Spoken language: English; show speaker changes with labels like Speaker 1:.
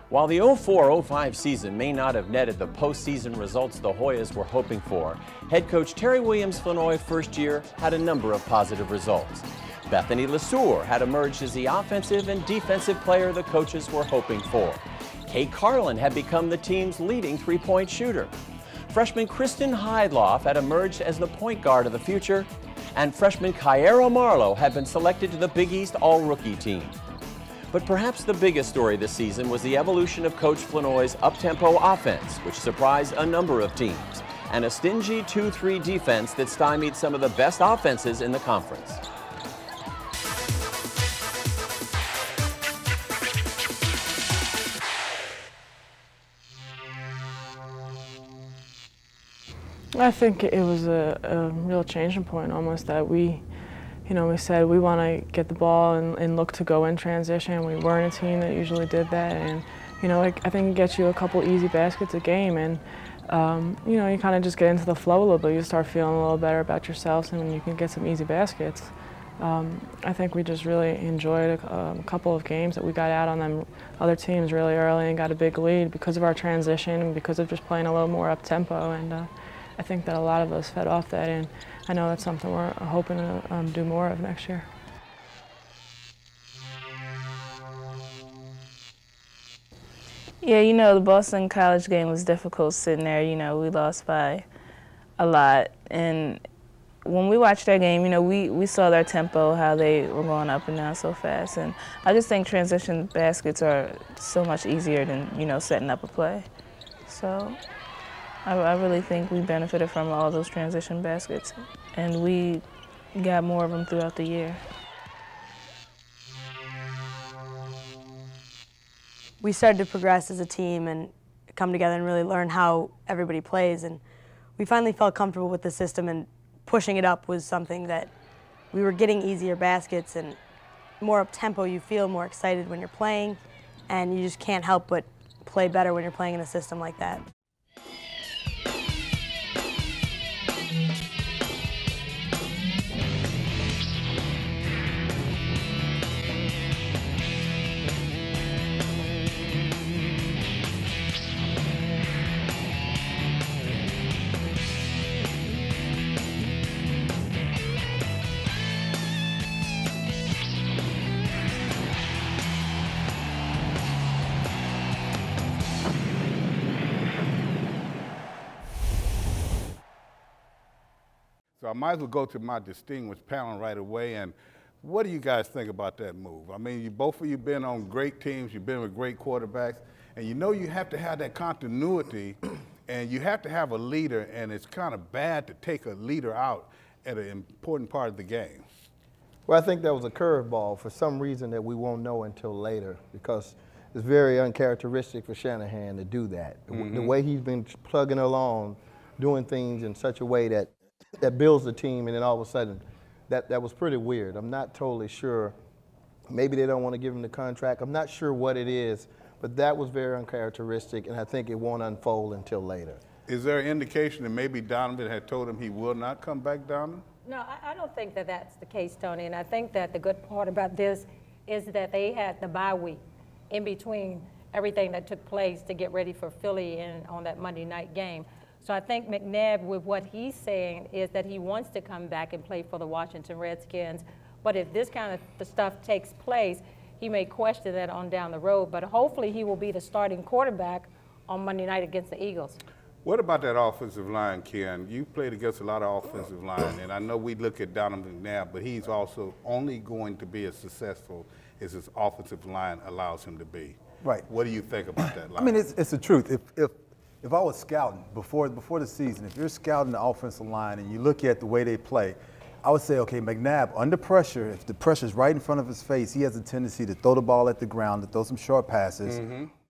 Speaker 1: While the 04-05 season may not have netted the postseason results the Hoyas were hoping for, head coach Terry Williams-Flanoy's first year had a number of positive results. Bethany LeSueur had emerged as the offensive and defensive player the coaches were hoping for. Kay Carlin had become the team's leading three-point shooter. Freshman Kristen Heidloff had emerged as the point guard of the future, and freshman Kyara Marlowe had been selected to the Big East All-Rookie team. But perhaps the biggest story this season was the evolution of Coach Flanoy's up-tempo offense, which surprised a number of teams, and a stingy 2-3 defense that stymied some of the best offenses in the conference.
Speaker 2: I think it was a real changing point almost that we said we want to get the ball and look to go in transition. We weren't a team that usually did that, and I think it gets you a couple easy baskets a game, and you kind of just get into the flow a little bit. You start feeling a little better about yourselves, and when you can get some easy baskets. I think we just really enjoyed a couple of games that we got out on them other teams really early and got a big lead because of our transition and because of just playing a little more up tempo, and I think that a lot of us fed off that, and I know that's something we're hoping to do more of next year.
Speaker 3: Yeah, the Boston College game was difficult sitting there. We lost by a lot, and when we watched that game, we saw their tempo, how they were going up and down so fast, and I just think transition baskets are so much easier than, setting up a play. So I really think we benefited from all those transition baskets, and we got more of them throughout the year.
Speaker 4: We started to progress as a team and come together and really learn how everybody plays, and we finally felt comfortable with the system, and pushing it up was something that we were getting easier baskets and more up tempo. You feel more excited when you're playing, and you just can't help but play better when you're playing in a system like that.
Speaker 5: So I might as well go to my distinguished panel right away. And what do you guys think about that move? I mean, both of you been on great teams, you've been with great quarterbacks, and you have to have that continuity, and you have to have a leader, and it's kind of bad to take a leader out at an important part of the game.
Speaker 6: Well, I think that was a curveball for some reason that we won't know until later, because it's very uncharacteristic for Shanahan to do that. The way he's been plugging along, doing things in such a way that builds the team, and then all of a sudden, that was pretty weird. I'm not totally sure. Maybe they don't want to give him the contract. I'm not sure what it is, but that was very uncharacteristic, and I think it won't unfold until later.
Speaker 5: Is there an indication that maybe Donovan had told him he will not come back, Donovan?
Speaker 7: No, I don't think that that's the case, Tony, and I think that the good part about this is that they had the bye week in between everything that took place to get ready for Philly on that Monday night game. So I think McNabb, with what he's saying, is that he wants to come back and play for the Washington Redskins. But if this kind of stuff takes place, he may question that on down the road. But hopefully he will be the starting quarterback on Monday night against the Eagles.
Speaker 5: What about that offensive line, Ken? You played against a lot of offensive line, and I know we look at Donovan McNabb, but he's also only going to be as successful as his offensive line allows him to be.
Speaker 8: Right.
Speaker 5: What do you think about that line?
Speaker 8: I mean, it's the truth. If I was scouting before the season, if you're scouting the offensive line and you look at the way they play, I would say, okay, McNabb, under pressure, if the pressure's right in front of his face, he has a tendency to throw the ball at the ground, to throw some short passes,